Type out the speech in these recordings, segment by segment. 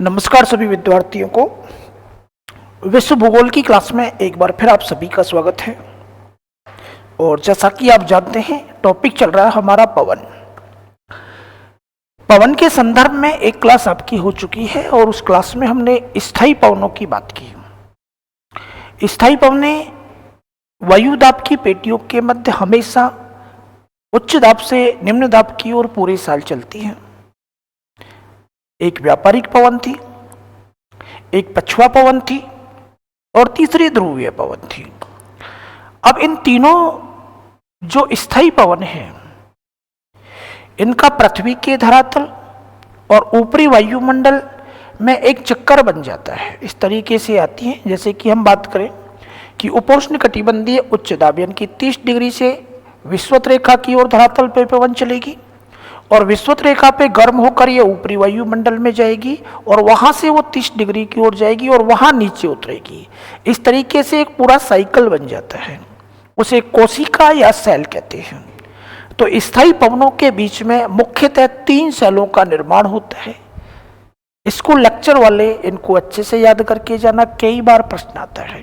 नमस्कार सभी विद्यार्थियों को विश्व भूगोल की क्लास में एक बार फिर आप सभी का स्वागत है। और जैसा कि आप जानते हैं टॉपिक चल रहा है हमारा पवन। पवन के संदर्भ में एक क्लास आपकी हो चुकी है और उस क्लास में हमने स्थायी पवनों की बात की। स्थायी पवनें वायु दाब की पेटियों के मध्य हमेशा उच्च दाब से निम्न दाब की ओर पूरे साल चलती हैं। एक व्यापारिक पवन थी, एक पछुआ पवन थी और तीसरी ध्रुवीय पवन थी। अब इन तीनों जो स्थायी पवन हैं इनका पृथ्वी के धरातल और ऊपरी वायुमंडल में एक चक्कर बन जाता है। इस तरीके से आती हैं, जैसे कि हम बात करें कि उपोष्ण कटिबंधीय उच्च दाब यानी कि 30 डिग्री से विषुवत रेखा की ओर धरातल पे पवन चलेगी और विषुवत रेखा पे गर्म होकर ये ऊपरी वायुमंडल में जाएगी और वहां से वो 30 डिग्री की ओर जाएगी और वहां नीचे उतरेगी। इस तरीके से एक पूरा साइकिल बन जाता है, उसे कोशिका या सेल कहते हैं। तो स्थायी पवनों के बीच में मुख्यतः 3 सेलों का निर्माण होता है। इसको लेक्चर वाले इनको अच्छे से याद करके जाना, कई बार प्रश्न आता है।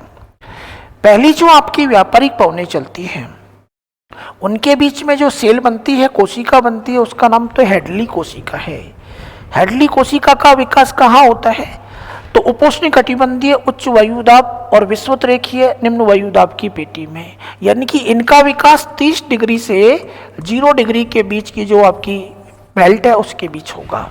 पहली जो आपकी व्यापारिक पवनें चलती हैं उनके बीच में जो सेल बनती है, कोशिका बनती है, उसका नाम तो हेडली कोशिका है। हेडली कोशिका का विकास कहाँ होता है? तो उपोष्ण कटिबंधीय उच्च वायुदाब और विषुवत रेखीय निम्न वायुदाब की पेटी में, यानी कि इनका विकास 30 डिग्री से 0 डिग्री के बीच की जो आपकी बेल्ट है उसके बीच होगा।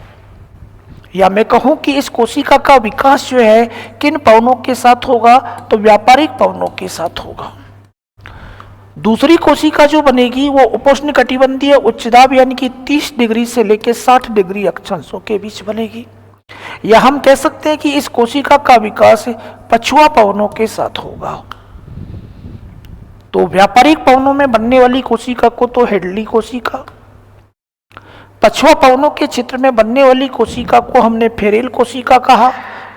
या मैं कहूँ कि इस कोशिका का विकास जो है किन पवनों के साथ होगा? तो व्यापारिक पवनों के साथ होगा। दूसरी कोशिका जो बनेगी वो उपोष्ण कटिबंधीय उच्च दाब यानी कि 30 डिग्री से लेकर 60 डिग्री अक्षांशों के बीच बनेगी। या हम कह सकते हैं कि इस कोशिका का विकास पछुआ पवनों के साथ होगा। तो व्यापारिक पवनों में बनने वाली कोशिका को तो हेडली कोशिका, पछुआ पवनों के क्षेत्र में बनने वाली कोशिका को हमने फेरेल कोशिका कहा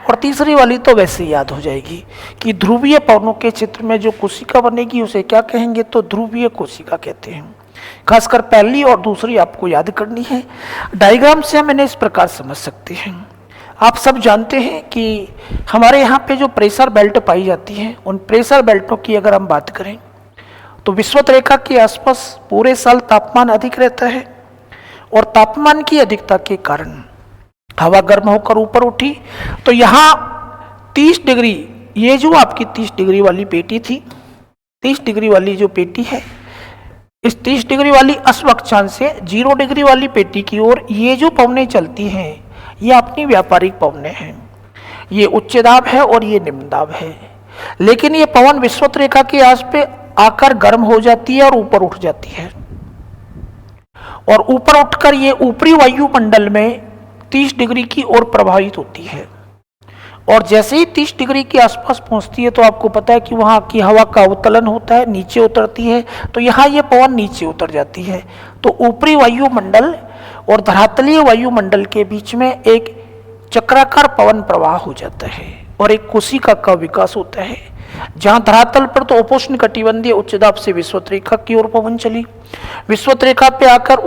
और तीसरी वाली तो वैसे याद हो जाएगी कि ध्रुवीय पवनों के क्षेत्र में जो कोशिका बनेगी उसे क्या कहेंगे? तो ध्रुवीय कोशिका कहते हैं। खासकर पहली और दूसरी आपको याद करनी है। डायग्राम से हम इन्हें इस प्रकार समझ सकते हैं। आप सब जानते हैं कि हमारे यहाँ पे जो प्रेशर बेल्ट पाई जाती हैं उन प्रेशर बेल्टों की अगर हम बात करें तो विषुवत रेखा के आसपास पूरे साल तापमान अधिक रहता है और तापमान की अधिकता के कारण हवा गर्म होकर ऊपर उठी। तो यहाँ 30 डिग्री, ये जो आपकी 30 डिग्री वाली पेटी थी, 30 डिग्री वाली जो पेटी है, इस 30 डिग्री वाली अश्व अक्षांश से 0 डिग्री वाली पेटी की ओर ये जो पवनें चलती हैं ये अपनी व्यापारिक पवनें हैं। ये उच्च दाब है और ये निम्न दाब है। लेकिन ये पवन विषुवत रेखा के आस पे आकर गर्म हो जाती है और ऊपर उठ जाती है और ऊपर उठकर ये ऊपरी वायुमंडल में 30 डिग्री की ओर प्रभावित होती है। और जैसे ही 30 डिग्री के आसपास पहुंचती है तो आपको पता है कि वहां की हवा का अवतलन होता है, नीचे उतरती है। तो यहाँ ये पवन नीचे उतर जाती है। तो ऊपरी वायुमंडल और धरातलीय वायुमंडल के बीच में एक चक्राकार पवन प्रवाह हो जाता है और एक कोशिका का विकास होता है। जहां धरातल पर तो उपोष्ण कटिबंधीय उच्च दाब से विषुवत रेखा की ओर पवन चली, विषुवत रेखा पे आकर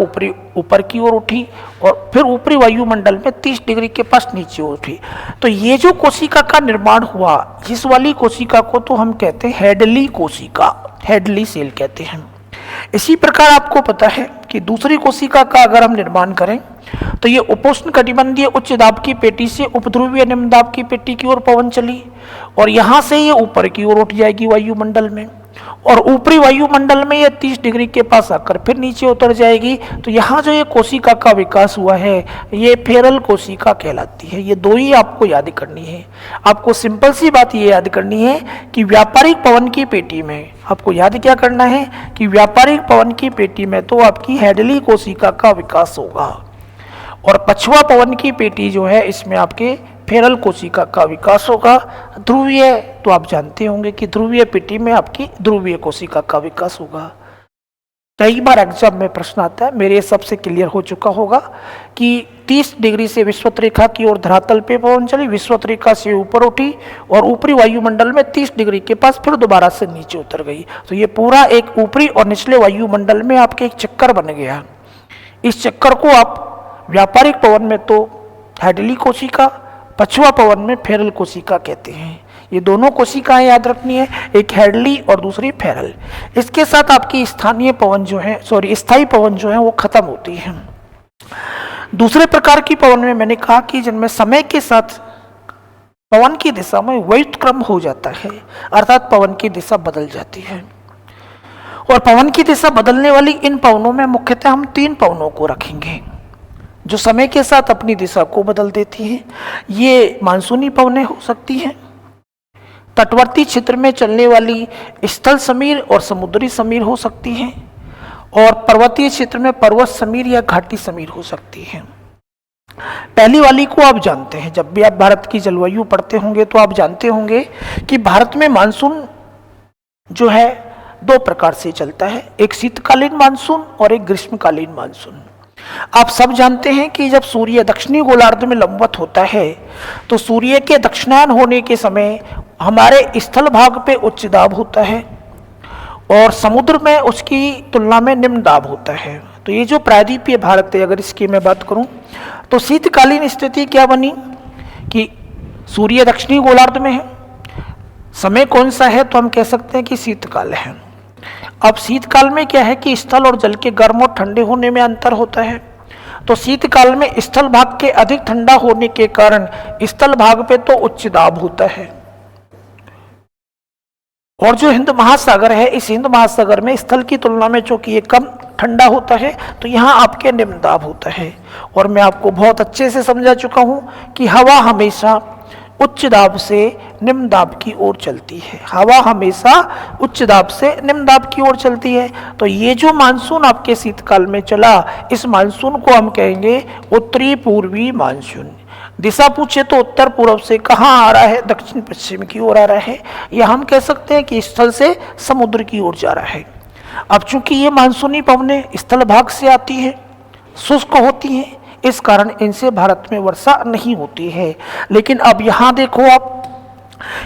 ऊपर की ओर उठी और फिर ऊपरी वायुमंडल में 30 डिग्री के पास नीचे उठी। तो ये जो कोशिका का निर्माण हुआ, इस वाली कोशिका को तो हम कहते हैं हेडली कोशिका, हेडली सेल कहते हैं। इसी प्रकार आपको पता है कि दूसरी कोशिका का अगर हम निर्माण करें तो ये उपोष्ण कटिबंधीय उच्च दाब की पेटी से उपध्रुवीय निम्न दाब की पेटी की ओर पवन चली और यहाँ से ये ऊपर की ओर उठ जाएगी वायुमंडल में और ऊपरी वायुमंडल में ये 30 डिग्री के पास आकर फिर नीचे उतर जाएगी। तो यहाँ जो ये कोशिका का विकास हुआ है ये फेरल कोशिका कहलाती है। ये दो ही आपको याद करनी है। आपको सिंपल सी बात ये याद करनी है कि व्यापारिक पवन की पेटी में आपको याद क्या करना है कि व्यापारिक पवन की पेटी में तो आपकी हेडली कोशिका का विकास होगा और पछुआ पवन की पेटी जो है इसमें आपके फेरल कोशिका का विकास होगा। ध्रुवीय तो आप जानते होंगे कि ध्रुवीय पेटी में आपकी ध्रुवीय कोशिका का विकास होगा। कई बार एग्जाम में प्रश्न आता है, मेरे सबसे क्लियर हो चुका होगा कि 30 डिग्री से विषुवत रेखा की ओर धरातल पे पवन चली, विषुवत रेखा से ऊपर उठी और ऊपरी वायुमंडल में 30 डिग्री के पास फिर दोबारा से नीचे उतर गई। तो ये पूरा एक ऊपरी और निचले वायुमंडल में आपके एक चक्कर बन गया। इस चक्कर को आप व्यापारिक पवन में तो हेडली कोशिका, पछुआ पवन में फेरल कोशिका कहते हैं। ये दोनों कोशिकाएं याद रखनी है, एक हेडली और दूसरी फेरल। इसके साथ आपकी स्थानीय पवन जो है, स्थायी पवन जो है वो खत्म होती है। दूसरे प्रकार की पवन में मैंने कहा कि जिनमें समय के साथ पवन की दिशा में व्युत्क्रम हो जाता है, अर्थात पवन की दिशा बदल जाती है। और पवन की दिशा बदलने वाली इन पवनों में मुख्यतः हम 3 पवनों को रखेंगे जो समय के साथ अपनी दिशा को बदल देती हैं। ये मानसूनी पवनें हो सकती हैं, तटवर्ती क्षेत्र में चलने वाली स्थल समीर और समुद्री समीर हो सकती हैं, और पर्वतीय क्षेत्र में पर्वत समीर या घाटी समीर हो सकती हैं। पहली वाली को आप जानते हैं, जब भी आप भारत की जलवायु पढ़ते होंगे तो आप जानते होंगे कि भारत में मानसून जो है 2 प्रकार से चलता है, एक शीतकालीन मानसून और एक ग्रीष्मकालीन मानसून। आप सब जानते हैं कि जब सूर्य दक्षिणी गोलार्ध में लंबवत होता है तो सूर्य के दक्षिणायन होने के समय हमारे स्थल भाग पे उच्च दाब होता है और समुद्र में उसकी तुलना में निम्न दाब होता है। तो ये जो प्रायद्वीपीय भारत है, अगर इसकी मैं बात करूं तो शीतकालीन स्थिति क्या बनी कि सूर्य दक्षिणी गोलार्ध में है, समय कौन सा है, तो हम कह सकते हैं कि शीतकाल है। अब शीतकाल में क्या है कि स्थल और जल के गर्म और ठंडे होने में अंतर होता है। तो शीतकाल में स्थल भाग के अधिक ठंडा होने के कारण स्थल भाग पे तो उच्च दाब होता है, और जो हिंद महासागर है, इस हिंद महासागर में स्थल की तुलना में चूंकि ये कम ठंडा होता है तो यहाँ आपके निम्न दाब होता है। और मैं आपको बहुत अच्छे से समझा चुका हूँ कि हवा हमेशा उच्च दाब से निम्न दाब की ओर चलती है, हवा हमेशा उच्च दाब से निम्न दाब की ओर चलती है। तो ये जो मानसून आपके शीतकाल में चला, इस मानसून को हम कहेंगे उत्तरी पूर्वी मानसून। दिशा पूछे तो उत्तर पूर्व से कहाँ आ रहा है, दक्षिण पश्चिम की ओर आ रहा है, या हम कह सकते हैं कि स्थल से समुद्र की ओर जा रहा है। अब चूंकि ये मानसूनी पवनें स्थल भाग से आती है, शुष्क होती हैं, इस कारण इनसे भारत में वर्षा नहीं होती है। लेकिन अब यहाँ देखो आप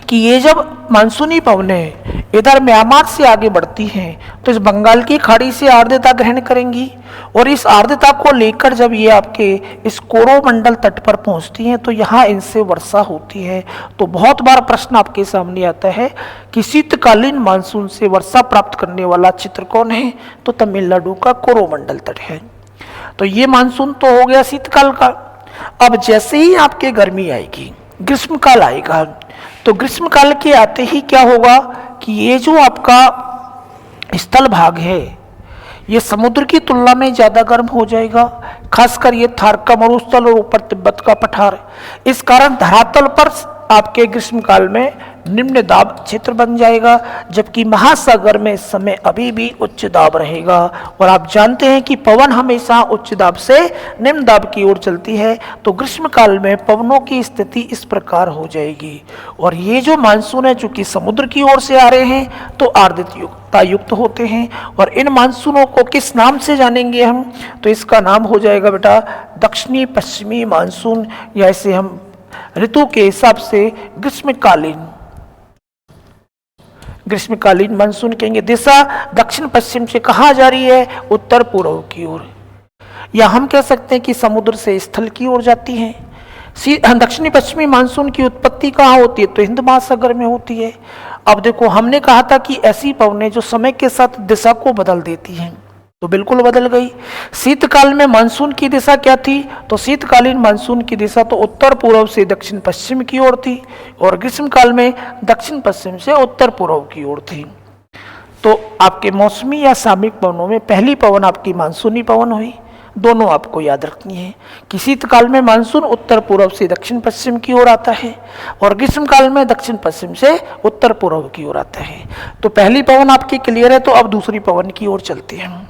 कि ये जब मानसूनी पवनें इधर म्यांमार से आगे बढ़ती हैं तो इस बंगाल की खाड़ी से आर्द्रता ग्रहण करेंगी, और इस आर्द्रता को लेकर जब ये आपके इस कोरोमंडल तट पर पहुंचती हैं तो यहाँ इनसे वर्षा होती है। तो बहुत बार प्रश्न आपके सामने आता है कि शीतकालीन मानसून से वर्षा प्राप्त करने वाला क्षेत्र कौन है, तो तमिलनाडु का कोरोमंडल तट है। तो ये मानसून तो हो गया शीतकाल का। अब जैसे ही आपके गर्मी आएगी, ग्रीष्मकाल आएगा, तो ग्रीष्मकाल के आते ही क्या होगा कि ये जो आपका स्थल भाग है ये समुद्र की तुलना में ज़्यादा गर्म हो जाएगा, खासकर ये थार का मरुस्थल और ऊपर तिब्बत का पठार। इस कारण धरातल पर आपके ग्रीष्मकाल में निम्न दाब क्षेत्र बन जाएगा, जबकि महासागर में इस समय अभी भी उच्च दाब रहेगा। और आप जानते हैं कि पवन हमेशा उच्च दाब से निम्न दाब की ओर चलती है, तो ग्रीष्मकाल में पवनों की स्थिति इस प्रकार हो जाएगी। और ये जो मानसून है चूंकि समुद्र की ओर से आ रहे हैं तो आर्द्रता युक्त होते हैं, और इन मानसूनों को किस नाम से जानेंगे हम, तो इसका नाम हो जाएगा बेटा दक्षिणी पश्चिमी मानसून, या इसे हम ऋतु के हिसाब से ग्रीष्मकालीन मानसून कहेंगे। दिशा दक्षिण पश्चिम से कहाँ जा रही है, उत्तर पूर्व की ओर, या हम कह सकते हैं कि समुद्र से स्थल की ओर जाती है। दक्षिणी पश्चिमी मानसून की उत्पत्ति कहाँ होती है, तो हिंद महासागर में होती है। अब देखो, हमने कहा था कि ऐसी पवनें जो समय के साथ दिशा को बदल देती हैं, तो बिल्कुल बदल गई। शीतकाल में मानसून की दिशा क्या थी, तो शीतकालीन मानसून की दिशा तो उत्तर पूर्व से दक्षिण पश्चिम की ओर थी, और ग्रीष्मकाल में दक्षिण पश्चिम से उत्तर पूर्व की ओर थी। तो आपके मौसमी या सामयिक पवनों में पहली पवन आपकी मानसूनी पवन हुई। दोनों आपको याद रखनी है कि शीतकाल में मानसून उत्तर पूर्व से दक्षिण पश्चिम की ओर आता है, और ग्रीष्मकाल में दक्षिण पश्चिम से उत्तर पूर्व की ओर आता है। तो पहली पवन आपकी क्लियर है, तो अब दूसरी पवन की ओर चलते हैं।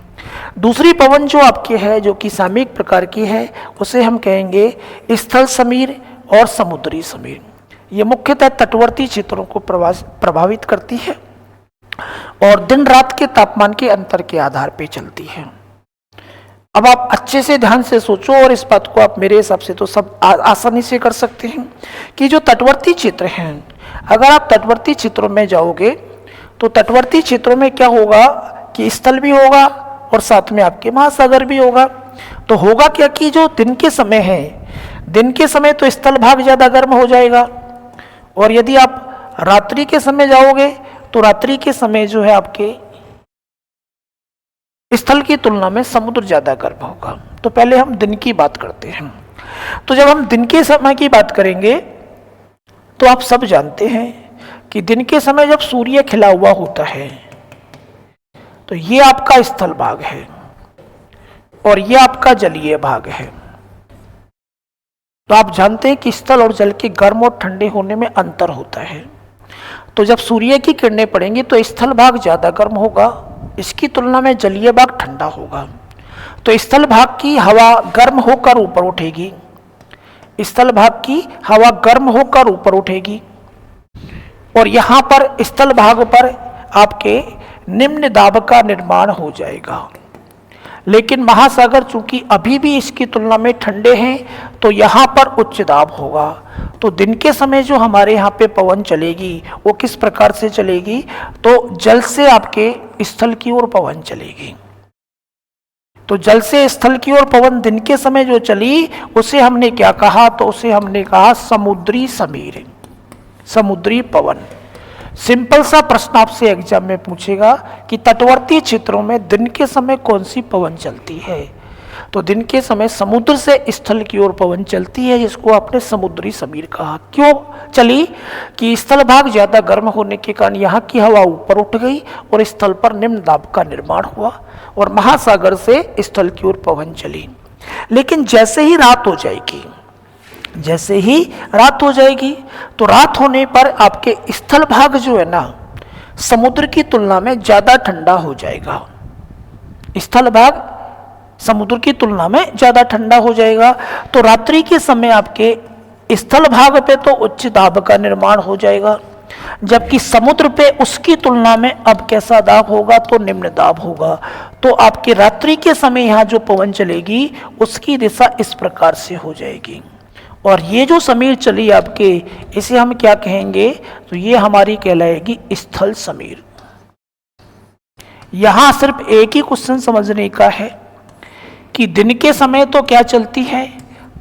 दूसरी पवन जो आपकी है, जो कि सामयिक प्रकार की है, उसे हम कहेंगे स्थल समीर और समुद्री समीर। ये मुख्यतः तटवर्ती क्षेत्रों को प्रभावित करती है और दिन रात के तापमान के अंतर के आधार पर चलती है। अब आप अच्छे से ध्यान से सोचो, और इस बात को आप मेरे हिसाब से तो सब आसानी से कर सकते हैं कि जो तटवर्ती क्षेत्र हैं, अगर आप तटवर्ती क्षेत्रों में जाओगे तो तटवर्ती क्षेत्रों में क्या होगा कि स्थल भी होगा और साथ में आपके महासागर भी होगा। तो होगा क्या कि जो दिन के समय है, दिन के समय तो स्थल भाग ज़्यादा गर्म हो जाएगा, और यदि आप रात्रि के समय जाओगे तो रात्रि के समय जो है आपके स्थल की तुलना में समुद्र ज़्यादा गर्म होगा। तो पहले हम दिन की बात करते हैं। तो जब हम दिन के समय की बात करेंगे तो आप सब जानते हैं कि दिन के समय जब सूर्य खिला हुआ होता है तो ये आपका स्थल भाग है और ये आपका जलीय भाग है। तो आप जानते हैं कि स्थल और जल के गर्म और ठंडे होने में अंतर होता है। तो जब सूर्य की किरणें पड़ेंगी तो स्थल भाग ज़्यादा गर्म होगा, इसकी तुलना में जलीय भाग ठंडा होगा। तो स्थल भाग की हवा गर्म होकर ऊपर उठेगी, स्थल भाग की हवा गर्म होकर ऊपर उठेगी, और यहाँ पर स्थल भाग पर आपके निम्न दाब का निर्माण हो जाएगा। लेकिन महासागर चूंकि अभी भी इसकी तुलना में ठंडे हैं तो यहाँ पर उच्च दाब होगा। तो दिन के समय जो हमारे यहाँ पे पवन चलेगी वो किस प्रकार से चलेगी, तो जल से आपके स्थल की ओर पवन चलेगी। तो जल से स्थल की ओर पवन दिन के समय जो चली उसे हमने क्या कहा, तो उसे हमने कहा समुद्री समीर, समुद्री पवन। सिंपल सा प्रश्न आपसे एग्जाम में पूछेगा कि तटवर्ती क्षेत्रों में दिन के समय कौन सी पवन चलती है, तो दिन के समय समुद्र से स्थल की ओर पवन चलती है, जिसको आपने समुद्री समीर कहा। क्यों चली कि स्थल भाग ज्यादा गर्म होने के कारण यहाँ की हवा ऊपर उठ गई और स्थल पर निम्न दाब का निर्माण हुआ और महासागर से स्थल की ओर पवन चली। लेकिन जैसे ही रात हो जाएगी, जैसे ही रात हो जाएगी तो रात होने पर आपके स्थल भाग जो है ना समुद्र की तुलना में ज्यादा ठंडा हो जाएगा। स्थल भाग समुद्र की तुलना में ज्यादा ठंडा हो जाएगा। तो रात्रि के समय आपके स्थल भाग पे तो उच्च दाब का निर्माण हो जाएगा, जबकि समुद्र पे उसकी तुलना में अब कैसा दाब होगा, तो निम्न दाब होगा। तो आपके रात्रि के समय यहाँ जो पवन चलेगी उसकी दिशा इस प्रकार से हो जाएगी। और ये जो समीर चली आपके, इसे हम क्या कहेंगे, तो ये हमारी कहलाएगी स्थल समीर। यहां सिर्फ एक ही क्वेश्चन समझने का है कि दिन के समय तो क्या चलती है,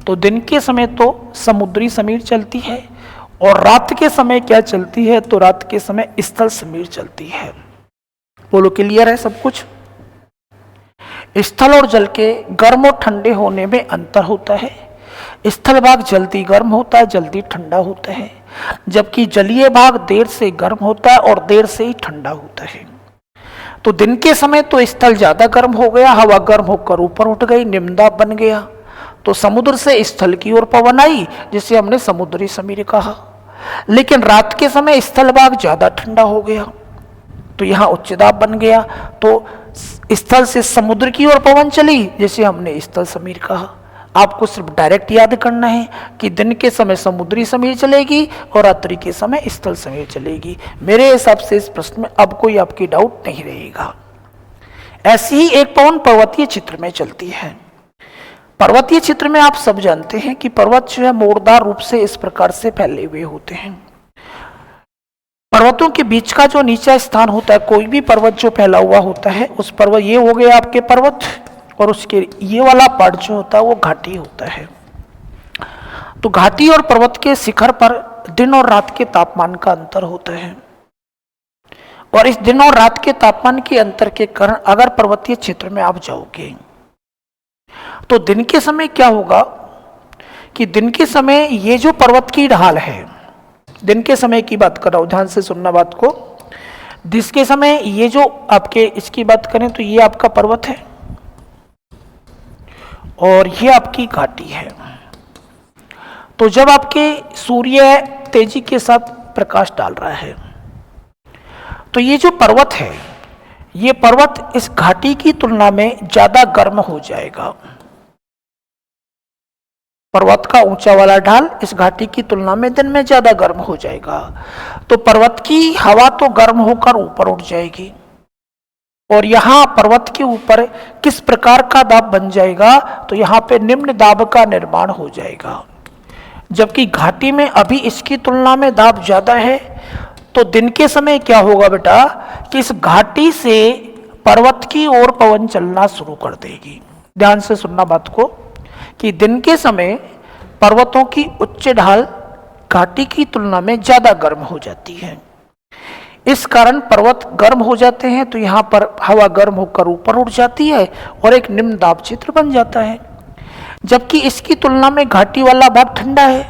तो दिन के समय तो समुद्री समीर चलती है, और रात के समय क्या चलती है, तो रात के समय स्थल समीर चलती है। बोलो क्लियर है सब कुछ। स्थल और जल के गर्म और ठंडे होने में अंतर होता है। स्थल भाग जल्दी गर्म होता है, जल्दी ठंडा होता है, जबकि जलीय भाग देर से गर्म होता है और देर से ही ठंडा होता है। तो दिन के समय तो स्थल ज्यादा गर्म हो गया, हवा गर्म होकर ऊपर उठ गई, निम्न दाब बन गया, तो समुद्र से स्थल की ओर पवन आई, जिसे हमने समुद्री समीर कहा। लेकिन रात के समय स्थल भाग ज्यादा ठंडा हो गया तो यहाँ उच्च दाब बन गया, तो स्थल से समुद्र की ओर पवन चली, जिसे हमने स्थल समीर कहा। आपको सिर्फ डायरेक्ट याद करना है कि दिन के समय समुद्री समीर चलेगी और रात्रि के समय स्थल समीर चलेगी। मेरे हिसाब से इस प्रश्न में अब कोई आपकी डाउट नहीं रहेगा। ऐसी ही एक पवन पर्वतीय क्षेत्र में चलती है। पर्वतीय क्षेत्र में आप सब जानते हैं कि पर्वत जो है मोड़दार रूप से इस प्रकार से फैले हुए होते हैं। पर्वतों के बीच का जो नीचा स्थान होता है, कोई भी पर्वत जो फैला हुआ होता है, उस पर्वत, ये हो गए आपके पर्वत, और उसके ये वाला पार्ट जो होता है वो घाटी होता है। तो घाटी और पर्वत के शिखर पर दिन और रात के तापमान का अंतर होता है, और इस दिन और रात के तापमान के अंतर के कारण अगर पर्वतीय क्षेत्र में आप जाओगे तो दिन के समय क्या होगा कि दिन के समय ये जो पर्वत की ढाल है, दिन के समय की बात कर रहा हूं, ध्यान से सुनना बात को। दिन के समय ये जो आपके इसकी बात करें तो ये आपका पर्वत है और ये आपकी घाटी है। तो जब आपके सूर्य तेजी के साथ प्रकाश डाल रहा है तो ये जो पर्वत है, ये पर्वत इस घाटी की तुलना में ज्यादा गर्म हो जाएगा। पर्वत का ऊंचा वाला ढाल इस घाटी की तुलना में दिन में ज्यादा गर्म हो जाएगा। तो पर्वत की हवा तो गर्म होकर ऊपर उठ जाएगी, और यहाँ पर्वत के ऊपर किस प्रकार का दाब बन जाएगा, तो यहाँ पे निम्न दाब का निर्माण हो जाएगा। जबकि घाटी में अभी इसकी तुलना में दाब ज्यादा है। तो दिन के समय क्या होगा बेटा कि इस घाटी से पर्वत की ओर पवन चलना शुरू कर देगी। ध्यान से सुनना बात को कि दिन के समय पर्वतों की उच्च ढाल घाटी की तुलना में ज्यादा गर्म हो जाती है। इस कारण पर्वत गर्म हो जाते हैं तो यहाँ पर हवा गर्म होकर ऊपर उठ जाती है और एक निम्न दाब क्षेत्र बन जाता है। जबकि इसकी तुलना में घाटी वाला भाग ठंडा है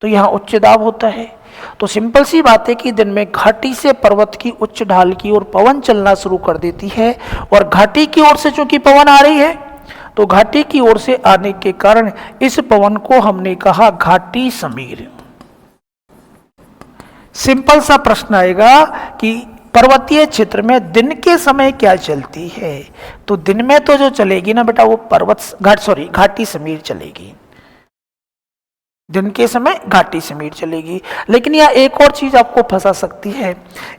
तो यहाँ उच्च दाब होता है। तो सिंपल सी बात है कि दिन में घाटी से पर्वत की उच्च ढाल की ओर पवन चलना शुरू कर देती है और घाटी की ओर से चूंकि पवन आ रही है तो घाटी की ओर से आने के कारण इस पवन को हमने कहा घाटी समीर। सिंपल सा प्रश्न आएगा कि पर्वतीय क्षेत्र में दिन के समय क्या चलती है, तो दिन में तो जो चलेगी ना बेटा वो घाटी समीर चलेगी। दिन के समय घाटी समीर चलेगी। लेकिन यह एक और चीज आपको फंसा सकती है,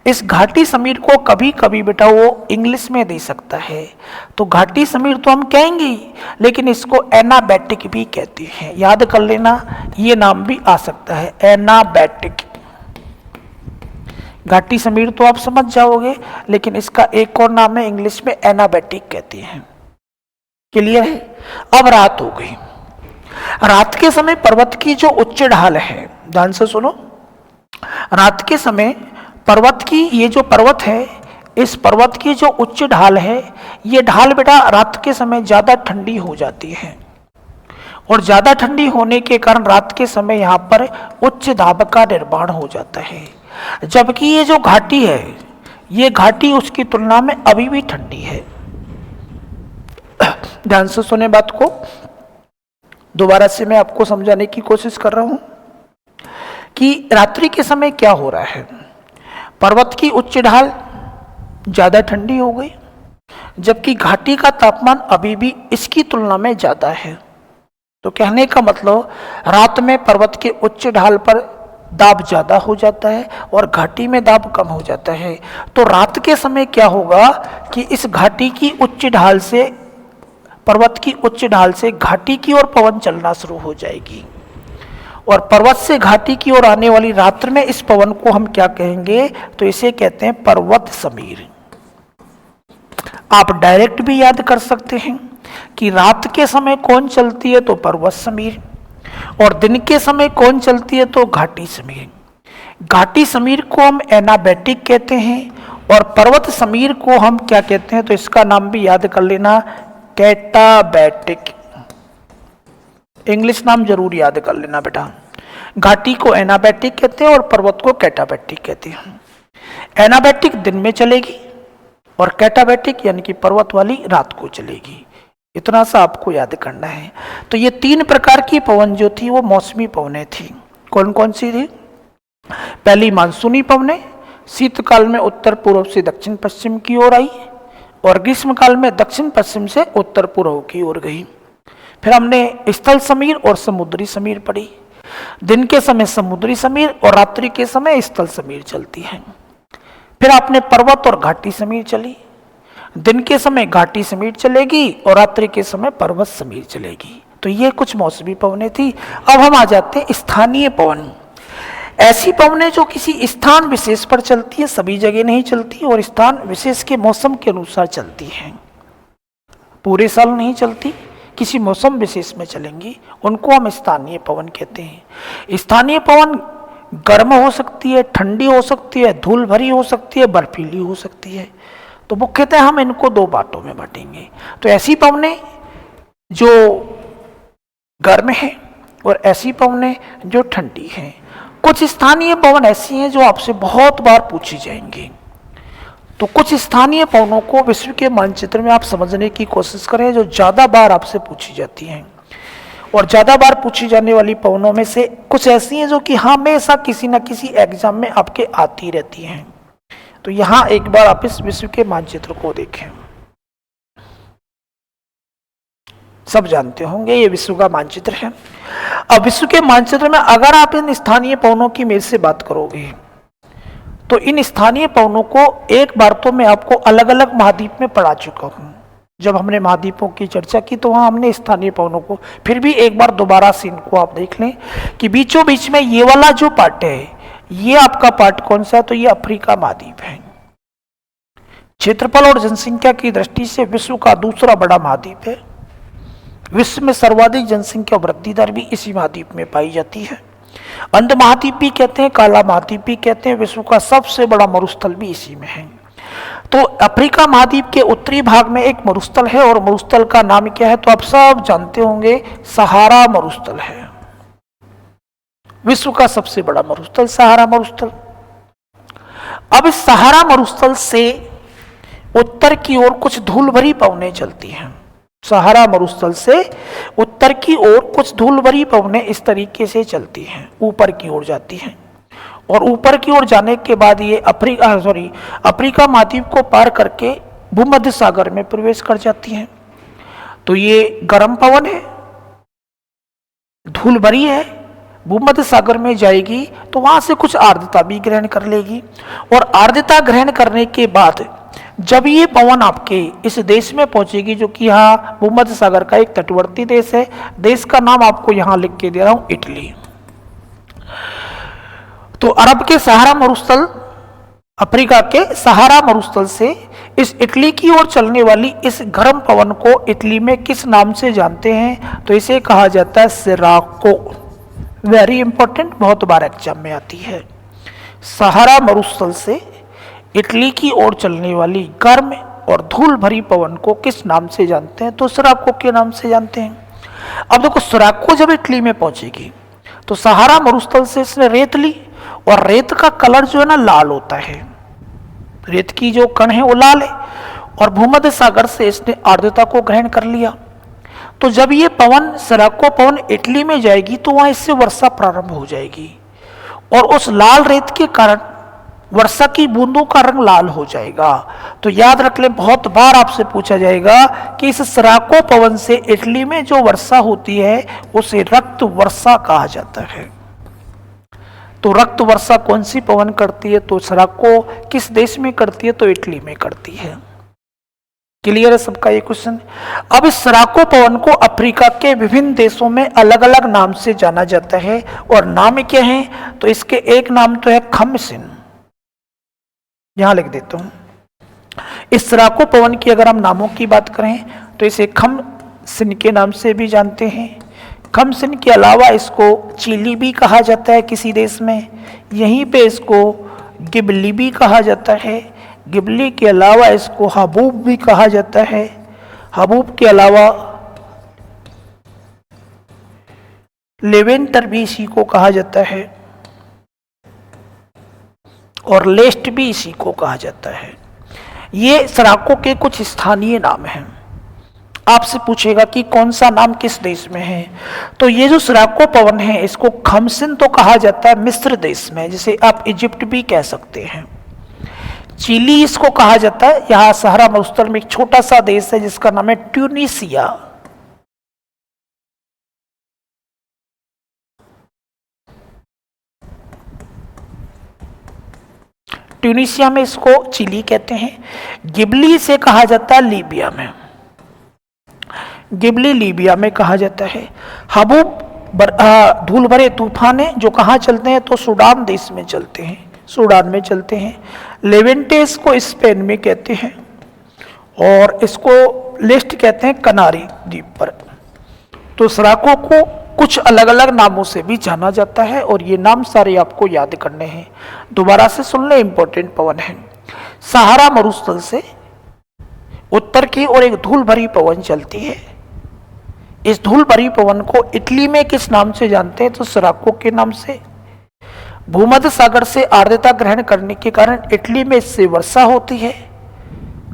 इस घाटी समीर को कभी कभी बेटा वो इंग्लिश में दे सकता है। तो घाटी समीर तो हम कहेंगे लेकिन इसको एनाबैटिक भी कहते हैं, याद कर लेना, ये नाम भी आ सकता है एनाबैटिक। घाटी समीर तो आप समझ जाओगे लेकिन इसका एक और नाम है, इंग्लिश में एनाबैटिक कहते हैं। क्लियर है? अब रात हो गई। रात के समय पर्वत की जो उच्च ढाल है, ध्यान से सुनो, रात के समय पर्वत की ये जो पर्वत है, इस पर्वत की जो उच्च ढाल है, ये ढाल बेटा रात के समय ज्यादा ठंडी हो जाती है और ज्यादा ठंडी होने के कारण रात के समय यहाँ पर उच्च दाब का निर्माण हो जाता है। जबकि ये जो घाटी है, ये घाटी उसकी तुलना में अभी भी ठंडी है। ध्यान से सुने बात को, दोबारा से मैं आपको समझाने की कोशिश कर रहा हूं कि रात्रि के समय क्या हो रहा है। पर्वत की उच्च ढाल ज्यादा ठंडी हो गई जबकि घाटी का तापमान अभी भी इसकी तुलना में ज्यादा है। तो कहने का मतलब रात में पर्वत के उच्च ढाल पर दाब ज्यादा हो जाता है और घाटी में दाब कम हो जाता है। तो रात के समय क्या होगा कि इस घाटी की उच्च ढाल से, पर्वत की उच्च ढाल से घाटी की ओर पवन चलना शुरू हो जाएगी और पर्वत से घाटी की ओर आने वाली रात्रि में इस पवन को हम क्या कहेंगे, तो इसे कहते हैं पर्वत समीर। आप डायरेक्ट भी याद कर सकते हैं कि रात के समय कौन चलती है तो पर्वत समीर और दिन के समय कौन चलती है तो घाटी समीर। घाटी समीर को हम एनाबैटिक कहते हैं और पर्वत समीर को हम क्या कहते हैं, तो इसका नाम भी याद कर लेना, कैटाबैटिक। इंग्लिश नाम जरूर याद कर लेना बेटा। घाटी को एनाबैटिक कहते हैं और पर्वत को कैटाबैटिक कहते हैं। एनाबैटिक दिन में चलेगी और कैटाबैटिक यानी कि पर्वत वाली रात को चलेगी। इतना सा आपको याद करना है। तो ये तीन प्रकार की पवन जो थी वो मौसमी पवनें थी। कौन कौन सी थी? पहली मानसूनी पवनें, शीतकाल में उत्तर पूर्व से दक्षिण पश्चिम की ओर आई और ग्रीष्म काल में दक्षिण पश्चिम से उत्तर पूर्व की ओर गई। फिर हमने स्थल समीर और समुद्री समीर पढ़ी। दिन के समय समुद्री समीर और रात्रि के समय स्थल समीर चलती है। फिर आपने पर्वत और घाटी समीर चली। दिन के समय घाटी समीर चलेगी और रात्रि के समय पर्वत समीर चलेगी। तो ये कुछ मौसमी पवनें थी। अब हम आ जाते हैं स्थानीय पवन। ऐसी पवनें जो किसी स्थान विशेष पर चलती है, सभी जगह नहीं चलती और स्थान विशेष के मौसम के अनुसार चलती हैं। पूरे साल नहीं चलती, किसी मौसम विशेष में चलेंगी, उनको हम स्थानीय पवन कहते हैं। स्थानीय पवन गर्म हो सकती है, ठंडी हो सकती है, धूल भरी हो सकती है, बर्फीली हो सकती है। तो मुख्यतः हम इनको दो बातों में बांटेंगे। तो ऐसी पवनें जो गर्म है और ऐसी पवनें जो ठंडी हैं। कुछ स्थानीय पवन ऐसी हैं जो आपसे बहुत बार पूछी जाएंगी। तो कुछ स्थानीय पवनों को विश्व के मानचित्र में आप समझने की कोशिश करें जो ज्यादा बार आपसे पूछी जाती हैं। और ज्यादा बार पूछी जाने वाली पवनों में से कुछ ऐसी हैं जो कि हमेशा किसी न किसी एग्जाम में आपके आती रहती हैं। तो यहां एक बार आप इस विश्व के मानचित्र को देखें। सब जानते होंगे ये विश्व का मानचित्र है। अब विश्व के मानचित्र में अगर आप इन स्थानीय पवनों की मेज से बात करोगे तो इन स्थानीय पवनों को एक बार तो मैं आपको अलग अलग महाद्वीप में पढ़ा चुका हूं। जब हमने महाद्वीपों की चर्चा की तो वहां हमने स्थानीय पवनों को, फिर भी एक बार दोबारा से इनको आप देख लें कि बीचों बीच में ये वाला जो पार्ट है, ये आपका पार्ट कौन सा, तो ये अफ्रीका महाद्वीप है। क्षेत्रफल और जनसंख्या की दृष्टि से विश्व का दूसरा बड़ा महाद्वीप है। विश्व में सर्वाधिक जनसंख्या वृद्धि दर भी इसी महाद्वीप में पाई जाती है। अंध महाद्वीप भी कहते हैं, काला महाद्वीप भी कहते हैं, विश्व का सबसे बड़ा मरुस्थल भी इसी में है। तो अफ्रीका महाद्वीप के उत्तरी भाग में एक मरुस्थल है और मरुस्थल का नाम क्या है, तो आप सब जानते होंगे, सहारा मरुस्थल है। विश्व का सबसे बड़ा मरुस्थल सहारा मरुस्थल। अब इस सहारा मरुस्थल से उत्तर की ओर कुछ धूल भरी पवनें चलती हैं। सहारा मरुस्थल से उत्तर की ओर कुछ धूल भरी पवनें इस तरीके से चलती हैं, ऊपर की ओर जाती हैं और ऊपर की ओर जाने के बाद ये अफ्रीका महाद्वीप को पार करके भूमध्य सागर में प्रवेश कर जाती हैं। तो ये गर्म पवन है, धूल भरी है, भूमध्य सागर में जाएगी तो वहां से कुछ आर्द्रता भी ग्रहण कर लेगी और आर्द्रता ग्रहण करने के बाद जब ये पवन आपके इस देश में पहुंचेगी, जो कि यहाँ भूमध्य सागर का एक तटवर्ती देश है, देश का नाम आपको यहां लिख के दे रहा हूं, इटली। तो अरब के सहारा मरुस्थल, अफ्रीका के सहारा मरुस्थल से इस इटली की ओर चलने वाली इस गर्म पवन को इटली में किस नाम से जानते हैं, तो इसे कहा जाता है सिराको। वेरी इंपॉर्टेंट, बहुत बार एग्जाम में आती है। सहारा मरुस्थल से इटली की ओर चलने वाली गर्म और धूल भरी पवन को किस नाम से जानते हैं, तो सिराको के नाम से जानते हैं। अब देखो, सिराको जब इटली में पहुंचेगी तो सहारा मरुस्थल से इसने रेत ली और रेत का कलर जो है ना लाल होता है, रेत की जो कण है वो लाल है, और भूमध्य सागर से इसने आर्द्रता को ग्रहण कर लिया। तो जब ये पवन सिराको पवन इटली में जाएगी तो वहां इससे वर्षा प्रारंभ हो जाएगी और उस लाल रेत के कारण वर्षा की बूंदों का रंग लाल हो जाएगा। तो याद रख लें, बहुत बार आपसे पूछा जाएगा कि इस सिराको पवन से इटली में जो वर्षा होती है उसे रक्त वर्षा कहा जाता है। तो रक्त वर्षा कौन सी पवन करती है, तो सिराको किस देश में करती है, तो इटली में करती है। क्लियर है सबका ये क्वेश्चन। अब इस सिराको पवन को अफ्रीका के विभिन्न देशों में अलग अलग नाम से जाना जाता है और नाम क्या है, तो इसके एक नाम तो है खमसिन, यहां लिख देता हूं। इस सिराको पवन की अगर हम नामों की बात करें तो इसे खमसिन के नाम से भी जानते हैं। खमसिन के अलावा इसको चिली भी कहा जाता है किसी देश में, यहीं पे इसको गिबली भी कहा जाता है। गिबली के अलावा इसको हबूब भी कहा जाता है। हबूब के अलावा लेवेंटर भी इसी को कहा जाता है और लेस्ट भी इसी को कहा जाता है। ये सिराको के कुछ स्थानीय नाम हैं। आपसे पूछेगा कि कौन सा नाम किस देश में है, तो ये जो सिराको पवन है इसको खमसिन तो कहा जाता है मिस्र देश में, जिसे आप इजिप्ट भी कह सकते हैं। चिली इसको कहा जाता है, यहां सहारा मरुस्थल में एक छोटा सा देश है जिसका नाम है ट्यूनीसिया। ट्यूनीसिया में इसको चिली कहते हैं। गिबली से कहा जाता है लीबिया में, गिबली लीबिया में कहा जाता है। हबूब धूल भरे तूफान है जो कहाँ चलते हैं, तो सूडान देश में चलते हैं, सूडान में चलते हैं। लेवेंटेस को स्पेन में कहते हैं और इसको लेस्ट कहते हैं कनारी द्वीप पर। तो सिराको को कुछ अलग अलग नामों से भी जाना जाता है और ये नाम सारे आपको याद करने हैं। दोबारा से सुन ले, इंपॉर्टेंट पवन है। सहारा मरुस्थल से उत्तर की ओर एक धूल भरी पवन चलती है। इस धूल भरी पवन को इटली में किस नाम से जानते हैं, तो सिराको के नाम से। भूमध्य सागर से आर्द्रता ग्रहण करने के कारण इटली में इससे वर्षा होती है।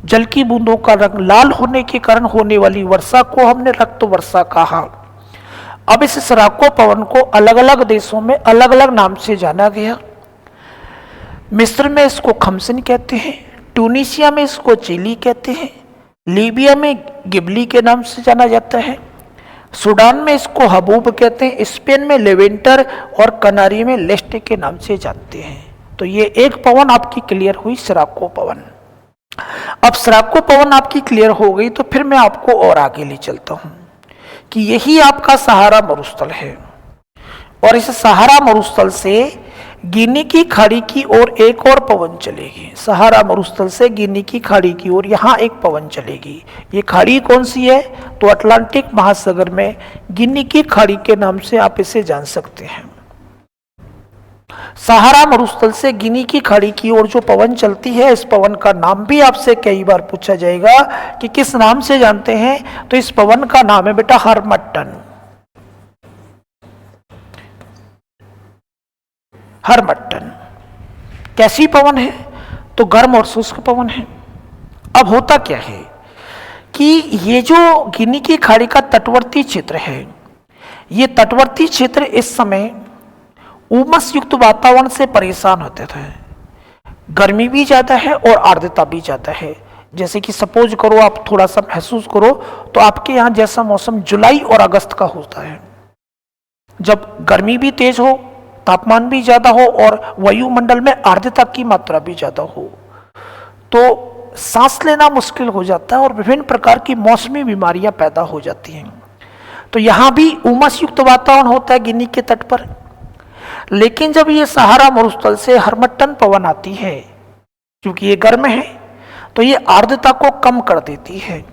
जल की बूंदों का रंग लाल होने के कारण होने वाली वर्षा को हमने रक्त वर्षा कहा। अब इस सिराको पवन को अलग अलग देशों में अलग अलग नाम से जाना गया। मिस्र में इसको खमसिन कहते हैं, ट्यूनीसिया में इसको चिली कहते हैं, लीबिया में गिबली के नाम से जाना जाता है, सूडान में इसको हबूब कहते हैं, स्पेन में लेवेंटर और कनारी में लेस्ट के नाम से जानते हैं। तो ये एक पवन आपकी क्लियर हुई, सिराको पवन। अब सिराको पवन आपकी क्लियर हो गई तो फिर मैं आपको और आगे ले चलता हूं कि यही आपका सहारा मरुस्थल है और इस सहारा मरुस्थल से गिनी की खाड़ी की ओर एक और पवन चलेगी। सहारा मरुस्थल से गिनी की खाड़ी की ओर यहाँ एक पवन चलेगी। ये खाड़ी कौन सी है? तो अटलांटिक महासागर में गिनी की खाड़ी के नाम से आप इसे जान सकते हैं। सहारा मरुस्थल से गिनी की खाड़ी की ओर जो पवन चलती है, इस पवन का नाम भी आपसे कई बार पूछा जाएगा कि किस नाम से जानते हैं? तो इस पवन का नाम है बेटा हरमट्टन। हरमट्टन कैसी पवन है? तो गर्म और शुष्क पवन है। अब होता क्या है कि ये जो गिनी की खाड़ी का तटवर्ती क्षेत्र है, ये तटवर्ती क्षेत्र इस समय उमस युक्त वातावरण से परेशान होते थे। गर्मी भी ज़्यादा है और आर्द्रता भी ज़्यादा है। जैसे कि सपोज करो, आप थोड़ा सा महसूस करो तो आपके यहाँ जैसा मौसम जुलाई और अगस्त का होता है, जब गर्मी भी तेज हो, तापमान भी ज़्यादा हो और वायुमंडल में आर्द्रता की मात्रा भी ज़्यादा हो, तो सांस लेना मुश्किल हो जाता है और विभिन्न प्रकार की मौसमी बीमारियां पैदा हो जाती हैं। तो यहाँ भी उमस युक्त वातावरण होता है गिनी के तट पर। लेकिन जब ये सहारा मरुस्थल से हरमट्टन पवन आती है, क्योंकि ये गर्म है, तो ये आर्द्रता को कम कर देती है।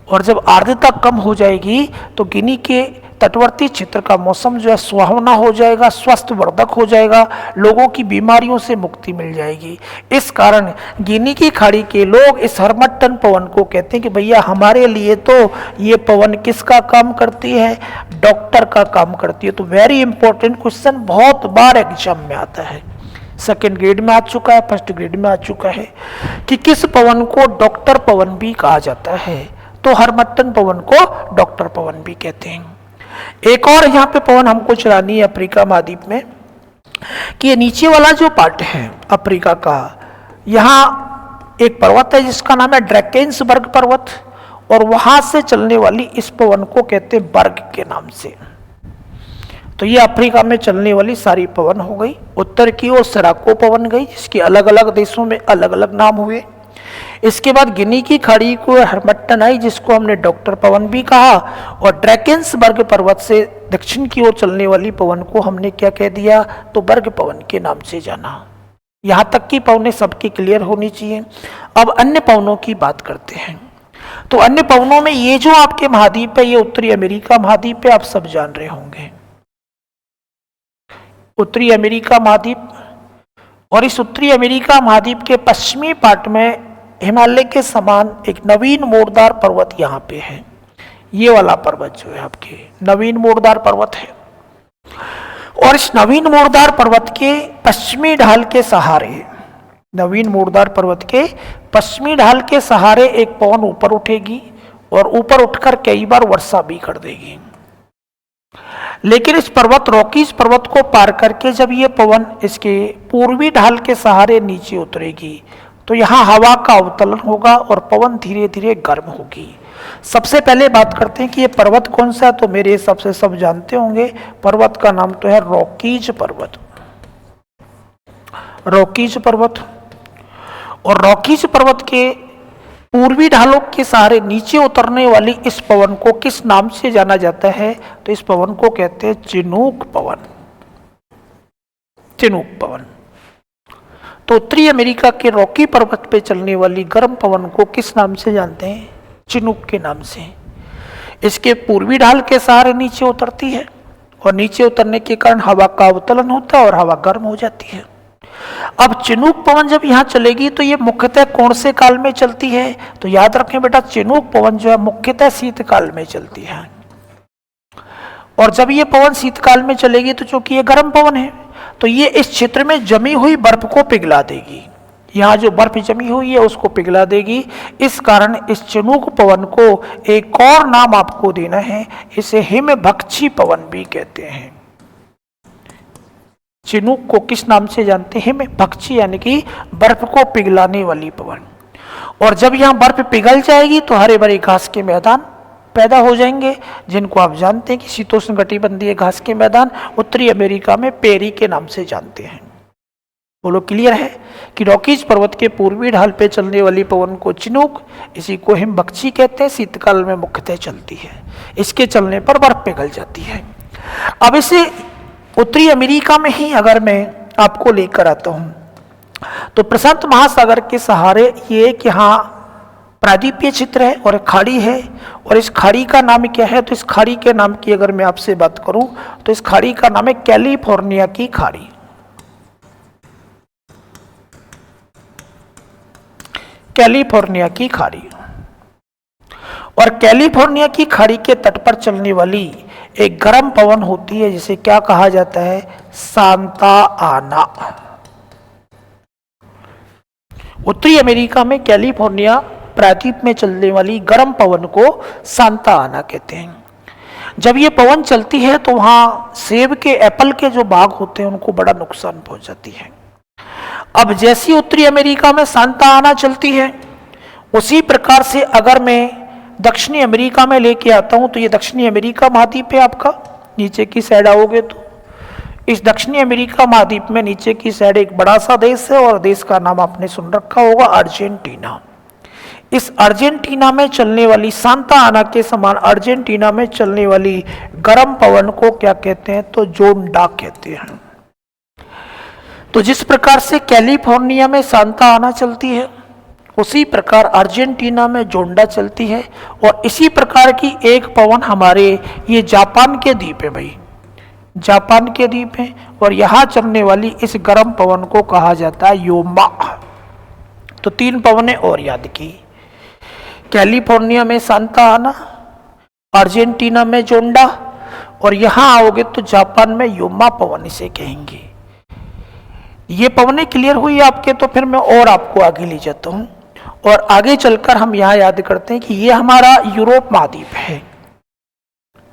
और जब आर्द्रता कम हो जाएगी तो गिनी के तटवर्ती क्षेत्र का मौसम जो है सुहावना हो जाएगा, स्वास्थ्यवर्धक हो जाएगा, लोगों की बीमारियों से मुक्ति मिल जाएगी। इस कारण गिनी की खाड़ी के लोग इस हरमट्टन पवन को कहते हैं कि भैया हमारे लिए तो ये पवन किसका काम करती है? डॉक्टर का काम करती है। तो वेरी इंपॉर्टेंट क्वेश्चन बहुत बार एग्जाम में आता है, सेकेंड ग्रेड में आ चुका है, फर्स्ट ग्रेड में आ चुका है कि किस पवन को डॉक्टर पवन भी कहा जाता है? तो हरमट्टन पवन को डॉक्टर पवन भी कहते हैं। एक और यहाँ पे पवन हमको चलानी है अफ्रीका महाद्वीप में, कि ये नीचे वाला जो पार्ट है अफ्रीका का, यहाँ एक पर्वत है जिसका नाम है ड्रैकेंसबर्ग पर्वत, और वहां से चलने वाली इस पवन को कहते हैं बर्ग के नाम से। तो ये अफ्रीका में चलने वाली सारी पवन हो गई। उत्तर की ओर सराको पवन गई, जिसके अलग अलग देशों में अलग अलग नाम हुए। इसके बाद गिनी की खाड़ी को हरमट्टन आई, जिसको हमने डॉक्टर पवन भी कहा, और ड्रैकेंसबर्ग पर्वत से दक्षिण की ओर चलने वाली पवन को हमने क्या कह दिया? तो बर्ग पवन के नाम से जाना। यहां तक की पवनें सबकी क्लियर होनी चाहिए। अब अन्य पवनों की बात करते हैं। तो अन्य पवनों में ये जो आपके महाद्वीप है, ये उत्तरी अमेरिका महाद्वीप है, आप सब जान रहे होंगे, उत्तरी अमेरिका महाद्वीप। और इस उत्तरी अमेरिका महाद्वीप के पश्चिमी पार्ट में हिमालय के समान एक नवीन मोरदार पर्वत यहाँ पे है। ये वाला पर्वत जो है आपके नवीन मोरदार पर्वत है। और इस नवीन मोरदार पर्वत के पश्चिमी ढाल के सहारे, नवीन मोरदार पर्वत के पश्चिमी ढाल के सहारे एक पवन ऊपर उठेगी और ऊपर उठकर कई बार वर्षा भी कर देगी। लेकिन इस पर्वत रॉकीज पर्वत को पार करके जब ये पवन इसके पूर्वी ढाल के सहारे नीचे उतरेगी, तो यहाँ हवा का अवतलन होगा और पवन धीरे धीरे गर्म होगी। सबसे पहले बात करते हैं कि ये पर्वत कौन सा है। तो मेरे हिसाब से सब जानते होंगे, पर्वत का नाम तो है रॉकीज पर्वत। रॉकीज पर्वत। और रॉकीज पर्वत के पूर्वी ढालों के सहारे नीचे उतरने वाली इस पवन को किस नाम से जाना जाता है? तो इस पवन को कहते हैं चिनूक पवन। चिनूक पवन। तो उत्तरी अमेरिका के रॉकी पर्वत पे चलने वाली गर्म पवन को किस नाम से जानते हैं? चिनूक के नाम से। इसके पूर्वी ढाल के सहारे नीचे उतरती है और नीचे उतरने के कारण हवा का अवतलन होता है और हवा गर्म हो जाती है। अब चिनूक पवन जब यहाँ चलेगी तो ये मुख्यतः कौन से काल में चलती है? तो याद रखें बेटा, चिनूक पवन जो है मुख्यतः शीतकाल में चलती है। और जब ये पवन शीतकाल में चलेगी तो चूंकि ये गर्म पवन है, तो ये इस क्षेत्र में जमी हुई बर्फ को पिघला देगी। यहाँ जो बर्फ जमी हुई है उसको पिघला देगी। इस कारण इस चिनूक पवन को एक और नाम आपको देना है, इसे हिमभक्षी पवन भी कहते हैं। चिनूक को किस नाम से जानते हैं? हिमभक्षी, यानी कि बर्फ को पिघलाने वाली पवन। और जब यहाँ बर्फ पिघल जाएगी तो हरे भरे घास के मैदान पैदा हो जाएंगे, जिनको आप जानते हैं कि शीतोष्ण कटिबंधीय घास के मैदान उत्तरी अमेरिका में पेरी के नाम से जानते हैं। बोलो क्लियर है कि रॉकीज पर्वत के पूर्वी ढाल पे चलने वाली पवन को चिनूक, इसी को हिमभक्षी कहते हैं, शीतकाल में मुख्यतः चलती है। इसके चलने पर बर्फ पिघल जाती है। अब इसे उत्तरी अमेरिका में ही अगर मैं आपको लेकर आता हूं। तो प्रशांत महासागर के सहारे ये एक यहाँ प्रायद्वीपीय क्षेत्र है और एक खाड़ी है, और इस खाड़ी का नाम क्या है? तो इस खाड़ी के नाम की अगर मैं आपसे बात करूं तो इस खाड़ी का नाम है कैलिफोर्निया की खाड़ी। कैलिफोर्निया की खाड़ी। और कैलिफोर्निया की खाड़ी के तट पर चलने वाली एक गर्म पवन होती है जिसे क्या कहा जाता है? सांता आना। उत्तरी अमेरिका में कैलिफोर्निया प्रायद्वीप में चलने वाली गर्म पवन को सांता आना कहते हैं। जब ये पवन चलती है तो वहां सेब के, एप्पल के जो बाग होते हैं उनको बड़ा नुकसान पहुंच जाती है। अब जैसी उत्तरी अमेरिका में सांता आना चलती है, उसी प्रकार से अगर मैं दक्षिणी अमेरिका में लेके आता हूं तो ये दक्षिणी अमेरिका महाद्वीप है आपका, नीचे की साइड आओगे तो इस दक्षिणी अमेरिका महाद्वीप में नीचे की साइड एक बड़ा सा देश है और देश का नाम आपने सुन रखा होगा, अर्जेंटीना। इस अर्जेंटीना में चलने वाली सांता आना के समान अर्जेंटीना में चलने वाली गर्म पवन को क्या कहते हैं? तो जोंडा कहते हैं। तो जिस प्रकार से कैलिफोर्निया में सांता आना चलती है, उसी प्रकार अर्जेंटीना में जोंडा चलती है। और इसी प्रकार की एक पवन हमारे ये जापान के द्वीप है भाई, जापान के द्वीप है, और यहां चलने वाली इस गर्म पवन को कहा जाता है योमा। तो 3 पवनें और याद की, कैलिफोर्निया में सांता आना, अर्जेंटीना में जोंडा, और यहां आओगे तो जापान में योमा पवन इसे कहेंगे। ये पवनें क्लियर हुई आपके, तो फिर मैं और आपको आगे ले जाता हूं और आगे चलकर हम यहां याद करते हैं कि ये हमारा यूरोप महाद्वीप है,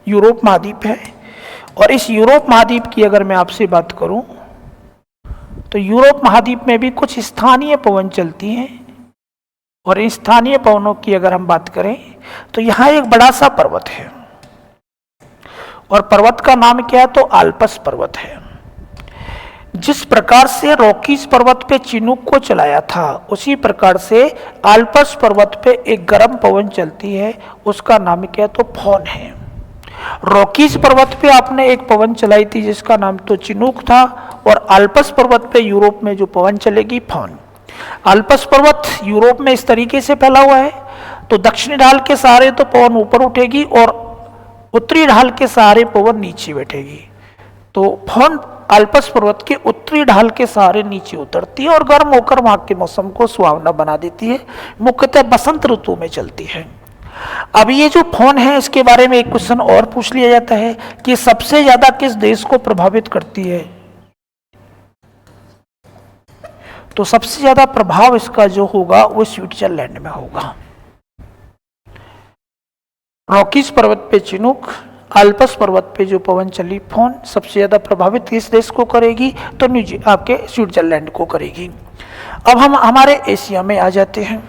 यूरोप महाद्वीप है। और इस यूरोप महाद्वीप की अगर मैं आपसे बात करूं तो यूरोप महाद्वीप में भी कुछ स्थानीय पवन चलती हैं। और इन स्थानीय पवनों की अगर हम बात करें तो यहां एक बड़ा सा पर्वत है, और पर्वत का नाम क्या है? तो आल्प्स पर्वत है। जिस प्रकार से रॉकीज पर्वत पे चिनूक को चलाया था, उसी प्रकार से आल्प्स पर्वत पे एक गर्म पवन चलती है, उसका नाम क्या है? तो फोन है। रॉकीज पर्वत पे आपने एक पवन चलाई थी जिसका नाम तो चिनूक था, और आल्प्स पर्वत पे यूरोप में जो पवन चलेगी फोन। आल्प्स पर्वत यूरोप में इस तरीके से फैला हुआ है, तो दक्षिणी ढाल के सहारे तो पवन ऊपर उठेगी और उत्तरी ढाल के सहारे पवन नीचे बैठेगी। तो फोन आल्प्स पर्वत के उत्तरी ढाल के सहारे नीचे उतरती है और गर्म होकर वहां के मौसम को सुहावना बना देती है। मुख्यतः बसंत ऋतु में चलती है। अब ये जो फोन है इसके बारे में एक क्वेश्चन और पूछ लिया जाता है कि सबसे ज्यादा किस देश को प्रभावित करती है? तो सबसे ज्यादा प्रभाव इसका जो होगा वो स्विट्जरलैंड में होगा। रॉकीज पर्वत पे चिनूक, आल्प्स पर्वत पे जो पवन चली फोन सबसे ज्यादा प्रभावित किस देश को करेगी? तो आपके स्विट्जरलैंड को करेगी। अब हम हमारे एशिया में आ जाते हैं।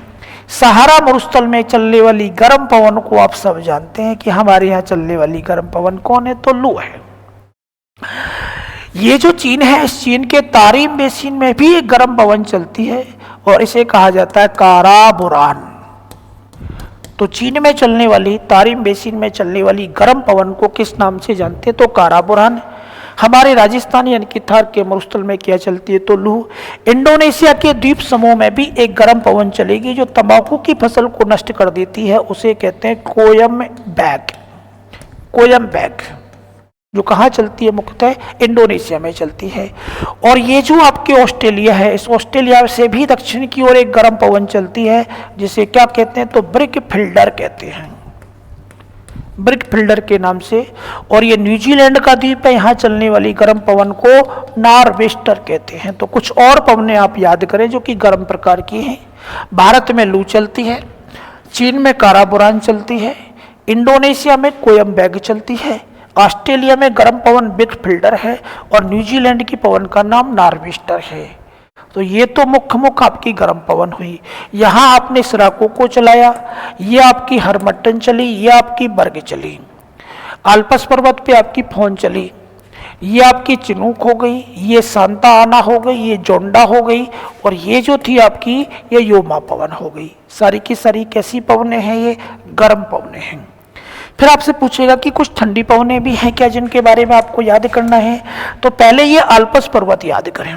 सहारा मरुस्थल में चलने वाली गर्म पवन को आप सब जानते हैं कि हमारे यहाँ चलने वाली गर्म पवन कौन है? तो लू है। ये जो चीन है, इस चीन के तारिम बेसिन में भी एक गर्म पवन चलती है और इसे कहा जाता है काराबुरान। तो चीन में चलने वाली, तारिम बेसिन में चलने वाली गर्म पवन को किस नाम से जानते हैं? तो काराबुरान। हमारे राजस्थान यानी कि थार के मरुस्थल में क्या चलती है? तो लू। इंडोनेशिया के द्वीप समूह में भी एक गर्म पवन चलेगी जो तंबाकू की फसल को नष्ट कर देती है, उसे कहते हैं कोयम बैग। कोयम बैग जो कहाँ चलती है? मुख्यतः इंडोनेशिया में चलती है। और ये जो आपके ऑस्ट्रेलिया है, इस ऑस्ट्रेलिया से भी दक्षिण की ओर एक गर्म पवन चलती है जिसे क्या कहते हैं? तो ब्रिक फिल्डर कहते हैं, ब्रिक फिल्डर के नाम से। और ये न्यूजीलैंड का द्वीप है, यहाँ चलने वाली गर्म पवन को नॉरवेस्टर कहते हैं। तो कुछ और पवनें आप याद करें जो कि गर्म प्रकार की हैं। भारत में लू चलती है, चीन में काराबुरान चलती है, इंडोनेशिया में कोयम बैग चलती है, ऑस्ट्रेलिया में गर्म पवन ब्रिक फिल्डर है और न्यूजीलैंड की पवन का नाम नॉरवेस्टर है। तो ये तो मुख्य आपकी गर्म पवन हुई। यहाँ आपने सिराको को चलाया, ये आपकी हरमट्टन चली, ये आपकी बर्ग चली। आल्प्स पर्वत पे आपकी फोन चली, ये आपकी चिनूक हो गई, ये सांता आना हो गई, ये जोंडा हो गई, और ये जो थी आपकी ये योमा पवन हो गई। सारी की सारी कैसी पवनें हैं? ये गर्म पवनें हैं। फिर आपसे पूछेगा कि कुछ ठंडी पवनें भी हैं क्या जिनके बारे में आपको याद करना है। तो पहले ये आल्पस पर्वत याद करें।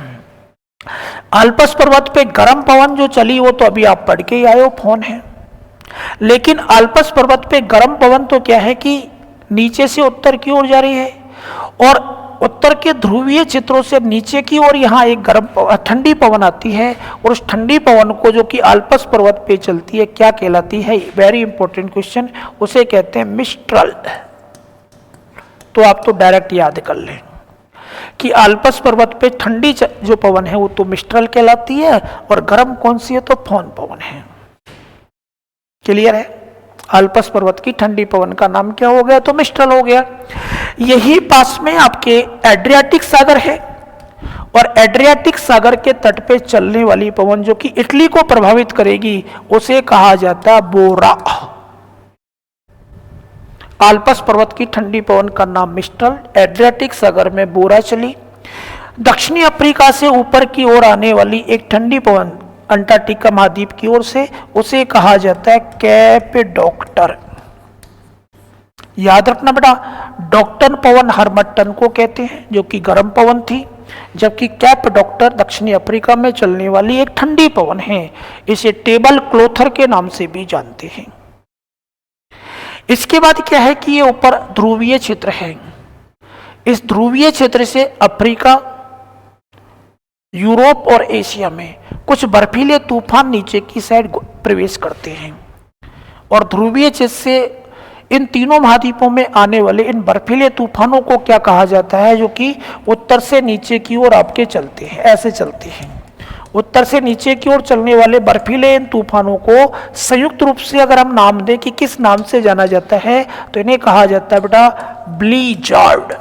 आल्पस पर्वत पे गर्म पवन जो चली वो तो अभी आप पढ़ के ही आए हो, फोन है। लेकिन आल्पस पर्वत पे गर्म पवन तो क्या है कि नीचे से उत्तर की ओर जा रही है, और उत्तर के ध्रुवीय क्षेत्रों से नीचे की ओर यहाँ एक ठंडी पवन आती है, और उस ठंडी पवन को जो कि आल्पस पर्वत पे चलती है क्या कहलाती है? वेरी इंपॉर्टेंट क्वेश्चन, उसे कहते हैं मिस्ट्रल। तो आप तो डायरेक्ट याद कर लें कि आल्पस पर्वत पे ठंडी जो पवन है वो तो मिस्ट्रल कहलाती है, और गर्म कौन सी है? तो फोन पवन है। क्लियर है? आल्पस पर्वत की ठंडी पवन का नाम क्या हो गया? तो मिस्ट्रल हो गया। यही पास में आपके एड्रियाटिक सागर है, और एड्रियाटिक सागर के तट पे चलने वाली पवन जो कि इटली को प्रभावित करेगी उसे कहा जाता है बोरा। आल्पस पर्वत की ठंडी पवन का नाम मिस्ट्रल, एड्रियाटिक सागर में बोरा चली। दक्षिणी अफ्रीका से ऊपर की ओर आने वाली एक ठंडी पवन अंटार्कटिका महाद्वीप की ओर से, उसे कहा जाता है कैपेडोक्टर। याद रखना बेटा, डॉक्टन पवन हरमट्टन को कहते हैं जो कि गर्म पवन थी, जबकि कैपेडोक्टर दक्षिणी अफ्रीका में चलने वाली एक ठंडी पवन है। इसे टेबल क्लोथर के नाम से भी जानते हैं। इसके बाद क्या है कि ये ऊपर ध्रुवीय क्षेत्र है। इस ध्रुवीय क्षेत्र से अफ्रीका, यूरोप और एशिया में कुछ बर्फीले तूफान नीचे की साइड प्रवेश करते हैं, और ध्रुवीय क्षेत्र से इन तीनों महाद्वीपों में आने वाले इन बर्फीले तूफानों को क्या कहा जाता है? जो कि उत्तर से नीचे की ओर आपके चलते हैं, ऐसे चलते हैं। उत्तर से नीचे की ओर चलने वाले बर्फीले इन तूफानों को संयुक्त रूप से अगर हम नाम दें कि किस नाम से जाना जाता है, तो इन्हें कहा जाता है बेटा ब्लीजार्ड।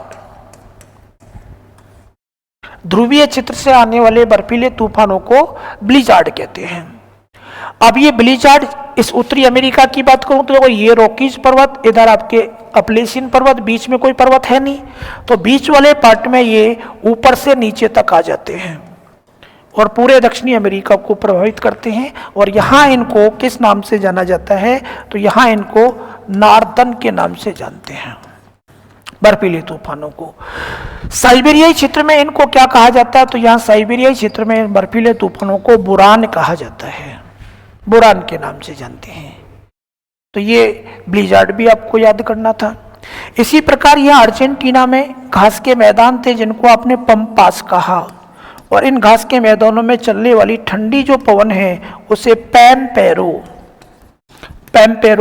ध्रुवीय क्षेत्र से आने वाले बर्फीले तूफानों को ब्लीजार्ड कहते हैं। अब ये ब्लीजार्ड, इस उत्तरी अमेरिका की बात करूं तो ये रॉकीज पर्वत, इधर आपके अपलेशियन पर्वत, बीच में कोई पर्वत है नहीं, तो बीच वाले पार्ट में ये ऊपर से नीचे तक आ जाते हैं और पूरे दक्षिणी अमेरिका को प्रभावित करते हैं। और यहाँ इनको किस नाम से जाना जाता है? तो यहाँ इनको नार्दन के नाम से जानते हैं, बर्फीले तूफानों को। साइबेरियाई क्षेत्र में इनको क्या कहा जाता है? तो यहाँ साइबेरियाई क्षेत्र में बर्फीले तूफानों को बुरान कहा जाता है, बुरान के नाम से जानते हैं। तो ये ब्लीजार्ड भी आपको याद करना था। इसी प्रकार यहाँ अर्जेंटीना में घास के मैदान थे जिनको आपने पंपास कहा, और इन घास के मैदानों में चलने वाली ठंडी जो पवन है उसे पैम्पेरो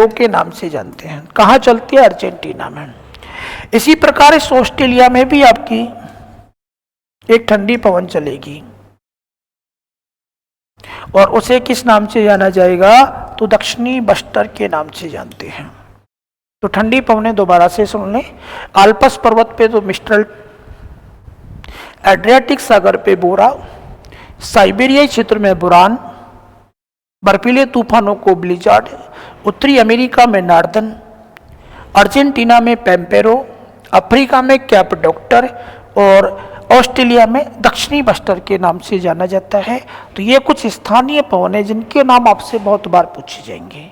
के नाम से जानते हैं। कहाँ चलती है? अर्जेंटीना में। इसी प्रकार इस ऑस्ट्रेलिया में भी आपकी एक ठंडी पवन चलेगी, और उसे किस नाम से जाना जाएगा? तो दक्षिणी बस्टर के नाम से जानते हैं। तो ठंडी पवनें दोबारा से सुन लें। आल्पस पर्वत पे तो मिस्ट्रल, एड्रियाटिक सागर पे बोरा, साइबेरियाई क्षेत्र में बुरान, बर्फीले तूफानों को ब्लीजार्ड, उत्तरी अमेरिका में नार्दन, अर्जेंटीना में पैम्पेरो, अफ्रीका में कैपेडोक्टर, और ऑस्ट्रेलिया में दक्षिणी बस्टर के नाम से जाना जाता है। तो ये कुछ स्थानीय पवन है जिनके नाम आपसे बहुत बार पूछे जाएंगे।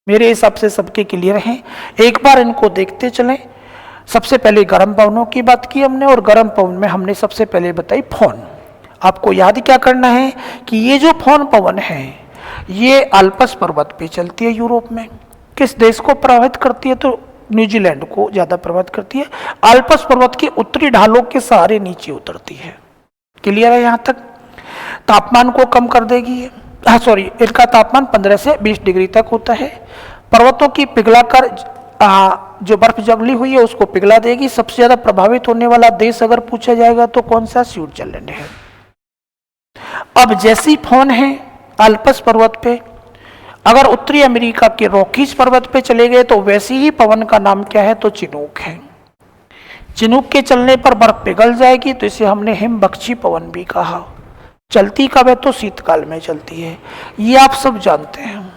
मेरे हिसाब से सबके क्लियर हैं। एक बार इनको देखते चलें। सबसे पहले गर्म पवनों की बात की हमने, और गर्म पवन में हमने सबसे पहले बताई फोन। आपको याद क्या करना है कि ये जो फोन पवन है ये आल्पस पर्वत पे चलती है यूरोप में। किस देश को प्रभावित करती है? तो न्यूजीलैंड को ज्यादा प्रभावित करती है। आल्पस पर्वत के उत्तरी ढालों के सहारे नीचे उतरती है। क्लियर है? यहाँ तक तापमान को कम कर देगी। इनका तापमान 15 से 20 डिग्री तक होता है। पर्वतों की पिघलाकर जो बर्फ जगली हुई है उसको पिघला देगी। सबसे ज्यादा प्रभावित होने वाला देश अगर पूछा जाएगा तो कौन सा? स्विट्जरलैंड है। अब जैसी फोन है आल्पस पर्वत पे, अगर उत्तरी अमेरिका के रॉकीज पर्वत पे चले गए तो वैसी ही पवन का नाम क्या है? तो चिनूक है। चिनूक के चलने पर बर्फ पिघल जाएगी तो इसे हमने हिमबख्शी पवन भी कहा। चलती कब है? तो शीतकाल में चलती है। ये आप सब जानते हैं।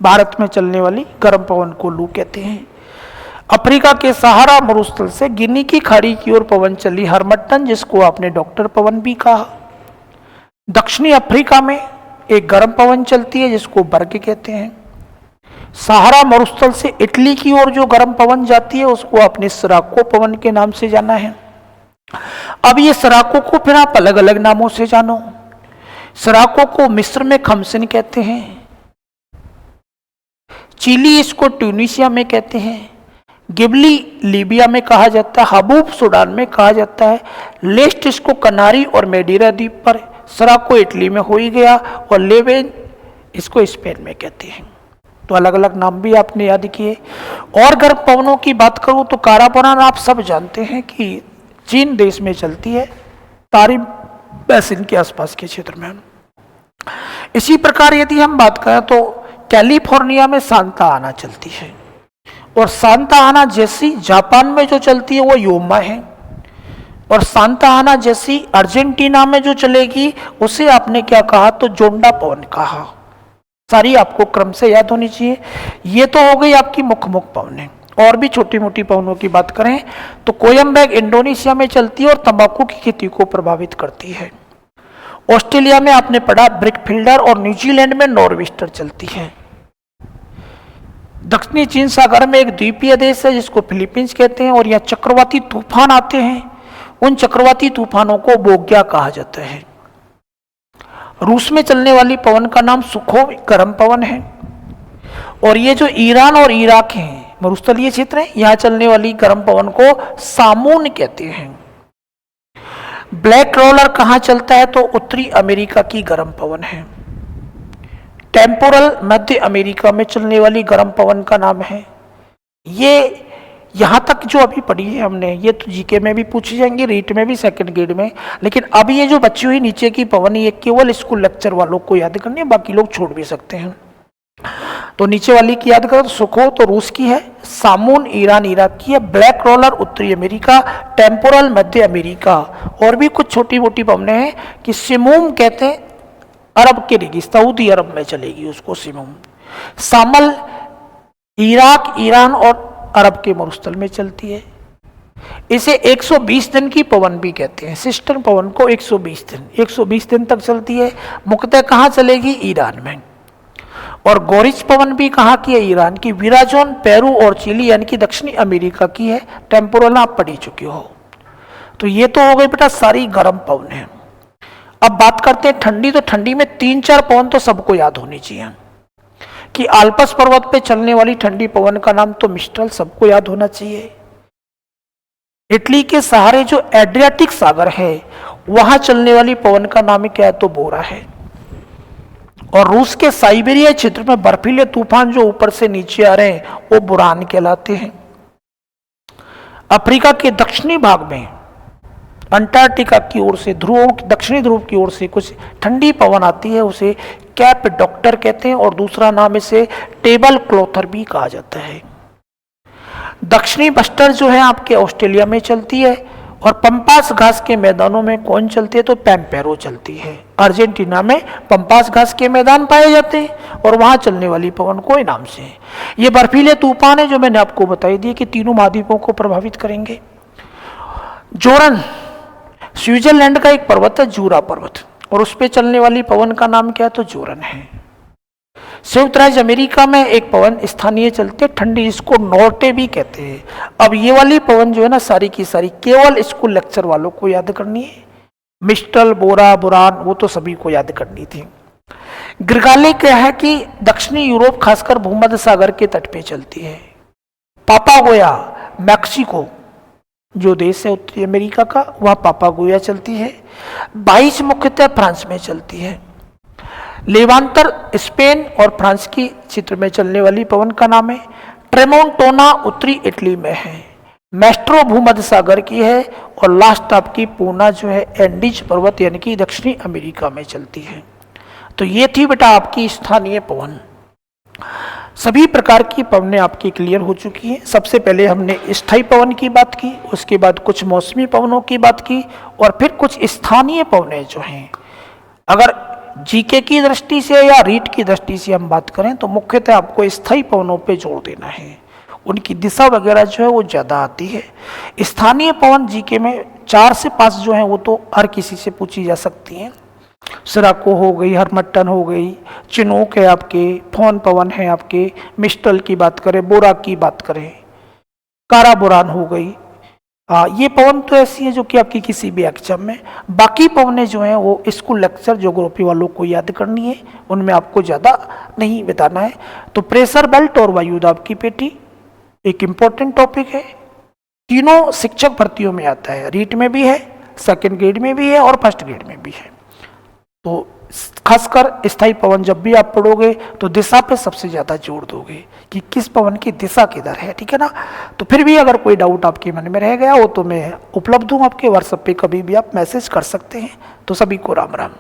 भारत में चलने वाली गर्म पवन को लू कहते हैं। अफ्रीका के सहारा मरुस्थल से गिनी की खाड़ी की ओर पवन चली हरमट्टन, जिसको आपने डॉक्टर पवन भी कहा। दक्षिणी अफ्रीका में एक गर्म पवन चलती है जिसको बर्ग कहते हैं। सहारा मरुस्थल से इटली की ओर जो गर्म पवन जाती है उसको आपने सराको पवन के नाम से जाना है। अब ये सराको को फिर आप अलग अलग नामों से जानो। सराको को मिस्र में खमसिन कहते हैं, चिली इसको ट्यूनिशिया में कहते हैं, गिबली लीबिया में कहा जाता है, हबूब सूडान में कहा जाता है, लेस्ट इसको कनारी और मेडीरा द्वीप पर, सराको इटली में हो ही गया, और लेवेन इसको स्पेन में कहते हैं। तो अलग अलग नाम भी आपने याद किए। और गर्म पवनों की बात करूं तो कारापनान आप सब जानते हैं कि चीन देश में चलती है, तारिम बेसिन के आसपास के क्षेत्र में। इसी प्रकार यदि हम बात करें तो कैलिफोर्निया में सांता आना चलती है, और सांता आना जैसी जापान में जो चलती है वो योमा है, और सांता आना जैसी अर्जेंटीना में जो चलेगी उसे आपने क्या कहा, तो जोंडा पवन कहा। सारी आपको क्रम से याद होनी चाहिए। ये तो हो गई आपकी मुख्य मुख्य पवनें। और भी छोटी मोटी पवनों की बात करें तो कोयम्बेग इंडोनेशिया में चलती है और तंबाकू की खेती को प्रभावित करती है। ऑस्ट्रेलिया में आपने पढ़ा ब्रिकफिल्डर, और न्यूजीलैंड में नॉर्वेस्टर चलती है। दक्षिणी चीन सागर में एक द्वीपीय देश है जिसको फिलीपींस कहते हैं, और यहाँ चक्रवाती तूफान आते हैं, उन चक्रवाती तूफानों को बोग्या कहा जाता है। रूस में चलने वाली पवन का नाम सुखोई गर्म पवन है, और ये जो ईरान और इराक है मरुस्थलीय क्षेत्र है, यहाँ चलने वाली गर्म पवन को सामून कहते हैं। ब्लैक रोलर कहाँ चलता है, तो उत्तरी अमेरिका की गर्म पवन है। टेम्पोरल मध्य अमेरिका में चलने वाली गर्म पवन का नाम है। ये यहाँ तक जो अभी पढ़ी है हमने, ये तो जीके में भी पूछी जाएंगी, रीट में भी, सेकंड ग्रेड में, लेकिन अब ये जो बची हुई नीचे की पवन ये केवल स्कूल लेक्चर वालों को याद करनी है, बाकी लोग छोड़ भी सकते हैं। तो नीचे वाली की याद करो तो सुखो तो रूस की है, सामून ईरान इराक की है, ब्लैक रोलर उत्तरी अमेरिका, टेम्पोरल मध्य अमेरिका। और भी कुछ छोटी मोटी पवनें हैं कि सिमूम कहते हैं अरब के रेगिस्तान, सऊदी अरब में चलेगी उसको सिमूम। सामल इराक ईरान और अरब के मरुस्थल में चलती है। इसे 120 दिन की पवन भी कहते हैं। सिस्टर्न पवन को 120 दिन तक चलती है। मुख्यतः कहाँ चलेगी, ईरान में। और गोरिच पवन भी कहाँ की है, ईरान की। विराजोन पेरू और चिली यानी कि दक्षिणी अमेरिका की है। टेम्पोरल आप पढ़ी चुके हो। तो ये तो हो गई बेटा सारी गर्म पवन है। अब बात करते हैं ठंडी। तो ठंडी में 3-4 पवन तो सबको याद होनी चाहिए कि आल्पस पर्वत पे चलने वाली ठंडी पवन का नाम तो मिस्ट्रल, सबको याद होना चाहिए। इटली के सहारे जो एड्रियाटिक सागर है वहां चलने वाली पवन का नाम क्या है, तो बोरा है। और रूस के साइबेरिया क्षेत्र में बर्फीले तूफान जो ऊपर से नीचे आ रहे हैं वो बुरान कहलाते हैं। अफ्रीका के दक्षिणी भाग में अंटार्कटिका की ओर से दक्षिणी ध्रुव की ओर से कुछ ठंडी पवन आती है, उसे कैप डॉक्टर कहते हैं, और दूसरा नाम इसे टेबल क्लॉथर भी कहा जाता है। दक्षिणी बस्टर जो है आपके ऑस्ट्रेलिया में चलती है, और पंपास घास के मैदानों में कौन चलती है, तो पैम्पेरो चलती है। अर्जेंटीना में पंपास घास के मैदान पाए जाते हैं और वहां चलने वाली पवन को इनाम से है। ये बर्फीले तूफान है जो मैंने आपको बताई दिए कि तीनों महाद्वीपों को प्रभावित करेंगे। जोरन स्विट्जरलैंड का एक पर्वत है, जूरा पर्वत, और उस पर चलने वाली पवन का नाम क्या है, तो जोरन है। संयुक्त राज्य अमेरिका में एक पवन स्थानीय चलती है ठंडी, जिसको नॉर्टे भी कहते हैं। अब ये वाली पवन जो है ना सारी की सारी केवल स्कूल लेक्चर वालों को याद करनी है। मिस्टल, बोरा, बुरान वो तो सभी को याद करनी थी। ग्रिगाले क्या है कि दक्षिणी यूरोप खासकर भूमध्य सागर के तट पे चलती है। पापागोया मैक्सिको जो देश है उत्तरी अमेरिका का, वह पापागोया चलती है। 22 मुख्यतः फ्रांस में चलती है। लेवांतर स्पेन और फ्रांस की क्षेत्र में चलने वाली पवन का नाम है। ट्रेमोंटोना उत्तरी इटली में है। मेस्ट्रो भूमध्य सागर की है, और लास्ट आपकी पूना जो है एंडीज पर्वत यानी कि दक्षिणी अमेरिका में चलती है। तो ये थी बेटा आपकी स्थानीय पवन। सभी प्रकार की पवनें आपकी क्लियर हो चुकी हैं। सबसे पहले हमने स्थायी पवन की बात की, उसके बाद कुछ मौसमी पवनों की बात की, और फिर कुछ स्थानीय पवनें जो हैं, अगर जीके की दृष्टि से या रीट की दृष्टि से हम बात करें तो मुख्यतः आपको स्थायी पवनों पे जोर देना है। उनकी दिशा वगैरह जो है वो ज़्यादा आती है। स्थानीय पवन जीके में 4 से 5 जो है वो तो हर किसी से पूछी जा सकती हैं। सिराको हो गई, हरमट्टन हो गई, चिनोक है आपके, फोन पवन है आपके, मिस्टल की बात करें, बोरा की बात करें, कारा बोरान हो गई। ये पवन तो ऐसी है जो कि आपकी किसी भी एग्जाम में, बाकी पवनें जो हैं वो स्कूल लेक्चर ज्योग्राफी वालों को याद करनी है, उनमें आपको ज़्यादा नहीं बताना है। तो प्रेशर बेल्ट और वायुदाब की पेटी एक इम्पोर्टेंट टॉपिक है, तीनों शिक्षक भर्तियों में आता है, रीट में भी है, सेकेंड ग्रेड में भी है और फर्स्ट ग्रेड में भी है। तो खासकर स्थायी पवन जब भी आप पढ़ोगे तो दिशा पे सबसे ज़्यादा जोर दोगे कि किस पवन की दिशा किधर है, ठीक है ना। तो फिर भी अगर कोई डाउट आपके मन में रह गया हो तो मैं उपलब्ध हूँ आपके व्हाट्सएप पे, कभी भी आप मैसेज कर सकते हैं। तो सभी को राम राम।